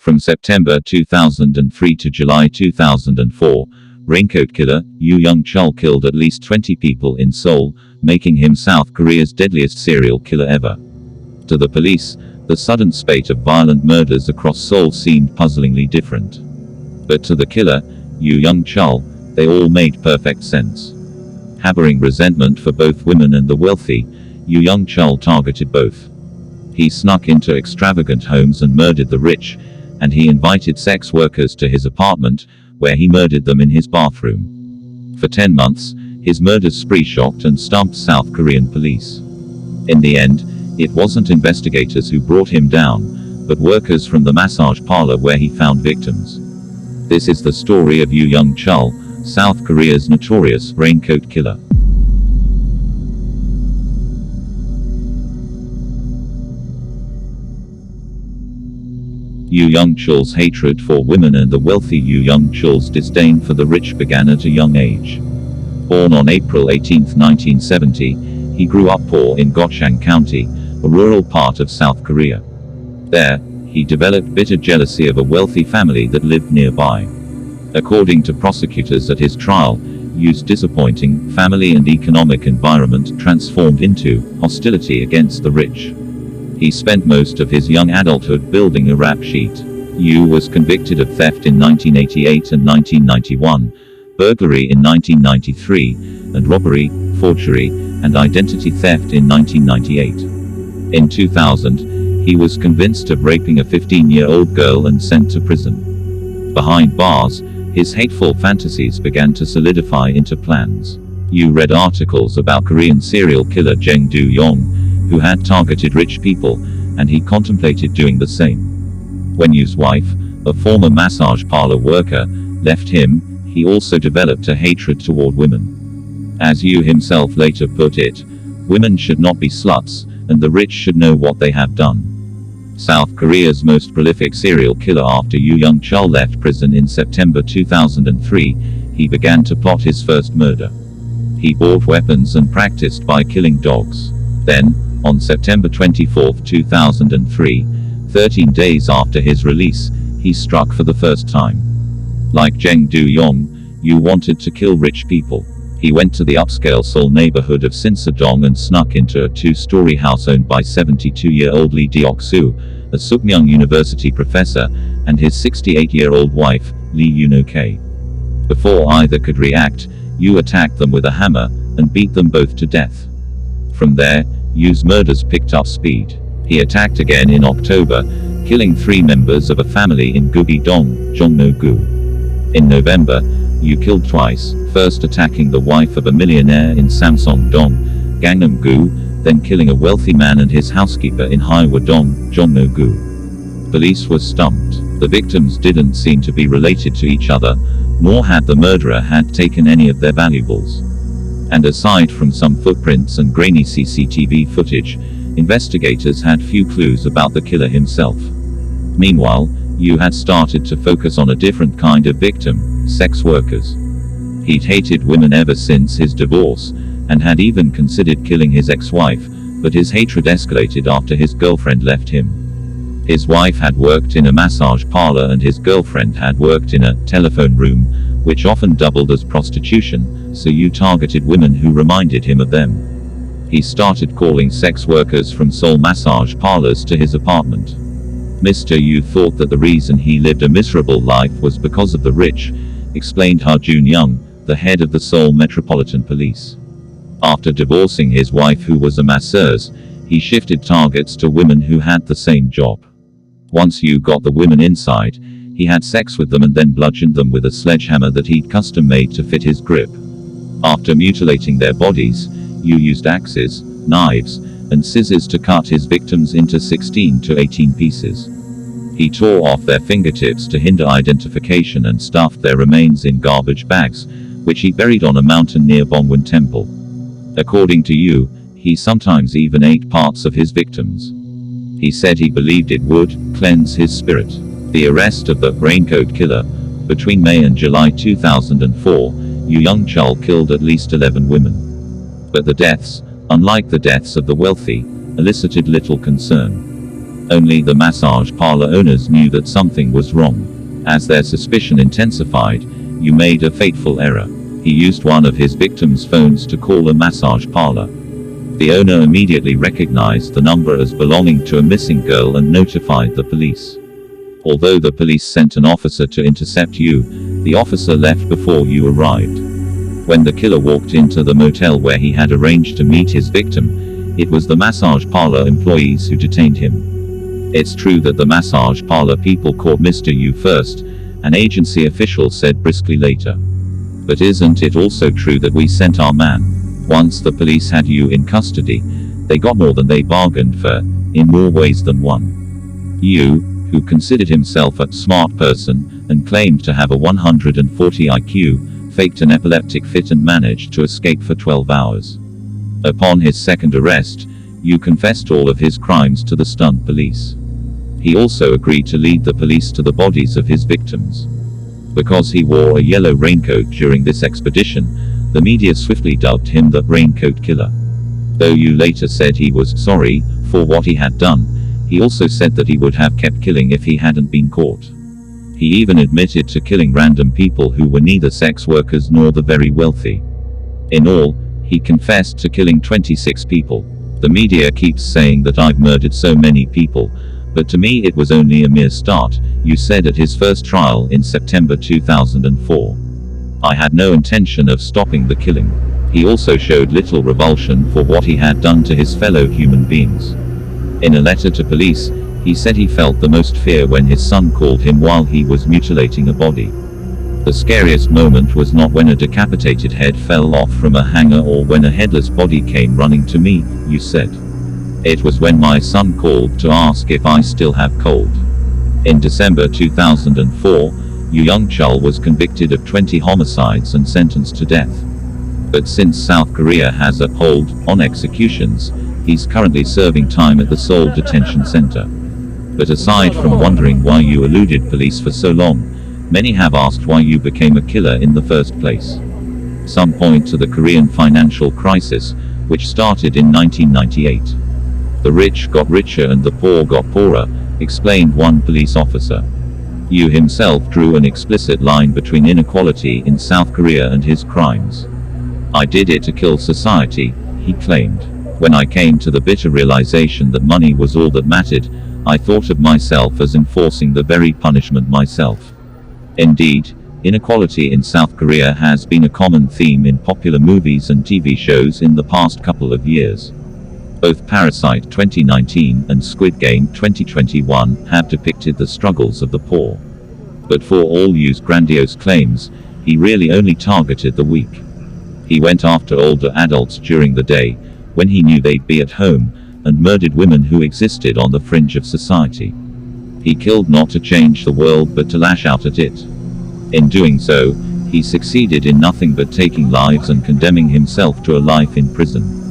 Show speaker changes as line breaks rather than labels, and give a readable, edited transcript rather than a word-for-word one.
From September 2003 to July 2004, Raincoat Killer, Yoo Young-chul killed at least 20 people in Seoul, making him South Korea's deadliest serial killer ever. To the police, the sudden spate of violent murders across Seoul seemed puzzlingly different. But to the killer, Yoo Young-chul, they all made perfect sense. Harboring resentment for both women and the wealthy, Yoo Young-chul targeted both. He snuck into extravagant homes and murdered the rich, and he invited sex workers to his apartment, where he murdered them in his bathroom. For 10 months, his murder spree shocked and stumped South Korean police. In the end, it wasn't investigators who brought him down, but workers from the massage parlor where he found victims. This is the story of Yoo Young-chul, South Korea's notorious Raincoat Killer. Yoo Young-chul's hatred for women and the wealthy Yoo Young-chul's disdain for the rich began at a young age. Born on April 18, 1970, he grew up poor in Gochang County, a rural part of South Korea. There, he developed bitter jealousy of a wealthy family that lived nearby. According to prosecutors at his trial, Yoo's disappointing family and economic environment transformed into hostility against the rich. He spent most of his young adulthood building a rap sheet. Yoo was convicted of theft in 1988 and 1991, burglary in 1993, and robbery, forgery, and identity theft in 1998. In 2000, he was convinced of raping a 15-year-old girl and sent to prison. Behind bars, his hateful fantasies began to solidify into plans. Yoo read articles about Korean serial killer Jang Do-yong, who had targeted rich people, and he contemplated doing the same. When Yoo's wife, a former massage parlor worker, left him, he also developed a hatred toward women. As Yoo himself later put it, women should not be sluts, and the rich should know what they have done. South Korea's most prolific serial killer after Yoo Young-chul left prison in September 2003, he began to plot his first murder. He bought weapons and practiced by killing dogs. Then, on September 24, 2003, 13 days after his release, he struck for the first time. Like Jang Do-yong, Yoo wanted to kill rich people. He went to the upscale Seoul neighborhood of Sinsadong and snuck into a 2-story house owned by 72-year-old Lee Deok-soo, a Sukmyung University professor, and his 68-year-old wife, Lee Yoon-ok. Before either could react, Yoo attacked them with a hammer, and beat them both to death. From there, Yoo's murders picked up speed. He attacked again in October, killing 3 members of a family in Gubidong, Jongno-gu. In November, Yoo killed twice, first attacking the wife of a millionaire in Samsung-dong, Gangnam-gu, then killing a wealthy man and his housekeeper in Hwadong, Jongno-gu. Police were stumped. The victims didn't seem to be related to each other, nor had the murderer had taken any of their valuables. And aside from some footprints and grainy CCTV footage, investigators had few clues about the killer himself. Meanwhile, Yoo had started to focus on a different kind of victim, sex workers. He'd hated women ever since his divorce, and had even considered killing his ex-wife, but his hatred escalated after his girlfriend left him. His wife had worked in a massage parlor and his girlfriend had worked in a telephone room, which often doubled as prostitution, so Yoo targeted women who reminded him of them. He started calling sex workers from Seoul massage parlors to his apartment. Mr. Yoo thought that the reason he lived a miserable life was because of the rich, explained Ha Jun-young, the head of the Seoul Metropolitan Police. After divorcing his wife who was a masseuse, he shifted targets to women who had the same job. Once Yoo got the women inside, he had sex with them and then bludgeoned them with a sledgehammer that he'd custom made to fit his grip. After mutilating their bodies, Yoo used axes, knives, and scissors to cut his victims into 16 to 18 pieces. He tore off their fingertips to hinder identification and stuffed their remains in garbage bags, which he buried on a mountain near Bongwon Temple. According to Yoo, he sometimes even ate parts of his victims. He said he believed it would cleanse his spirit. The arrest of the Raincoat Killer. Between May and July 2004, Yoo Young-chul killed at least 11 women. But the deaths, unlike the deaths of the wealthy, elicited little concern. Only the massage parlor owners knew that something was wrong. As their suspicion intensified, Yoo made a fateful error. He used one of his victims' phones to call a massage parlor. The owner immediately recognized the number as belonging to a missing girl and notified the police. Although the police sent an officer to intercept Yoo, the officer left before Yoo arrived. When the killer walked into the motel where he had arranged to meet his victim, it was the massage parlor employees who detained him. It's true that the massage parlor people caught Mr. Yoo first, an agency official said briskly later. But isn't it also true that we sent our man? Once the police had Yoo in custody, they got more than they bargained for, in more ways than one. Yoo, who considered himself a smart person, and claimed to have a 140 IQ, faked an epileptic fit and managed to escape for 12 hours. Upon his second arrest, Yoo confessed all of his crimes to the stunned police. He also agreed to lead the police to the bodies of his victims. Because he wore a yellow raincoat during this expedition, the media swiftly dubbed him the Raincoat Killer. Though Yoo later said he was sorry for what he had done, he also said that he would have kept killing if he hadn't been caught. He even admitted to killing random people who were neither sex workers nor the very wealthy. In all, he confessed to killing 26 people. The media keeps saying that I've murdered so many people, but to me it was only a mere start, Yoo said at his first trial in September 2004. I had no intention of stopping the killing. He also showed little revulsion for what he had done to his fellow human beings. In a letter to police, he said he felt the most fear when his son called him while he was mutilating a body. The scariest moment was not when a decapitated head fell off from a hanger or when a headless body came running to me, Yoo said. It was when my son called to ask if I still have cold. In December 2004, Yoo Young-chul was convicted of 20 homicides and sentenced to death. But since South Korea has a hold on executions, he's currently serving time at the Seoul detention center. But aside from wondering why Yoo eluded police for so long, many have asked why Yoo became a killer in the first place. Some point to the Korean financial crisis, which started in 1998. The rich got richer and the poor got poorer, explained one police officer. Yoo himself drew an explicit line between inequality in South Korea and his crimes. I did it to kill society, he claimed. When I came to the bitter realization that money was all that mattered, I thought of myself as enforcing the very punishment myself. Indeed, inequality in South Korea has been a common theme in popular movies and TV shows in the past couple of years. Both Parasite 2019 and Squid Game 2021 have depicted the struggles of the poor. But for all Yoo's grandiose claims, he really only targeted the weak. He went after older adults during the day, when he knew they'd be at home, and murdered women who existed on the fringe of society. He killed not to change the world but to lash out at it. In doing so, he succeeded in nothing but taking lives and condemning himself to a life in prison.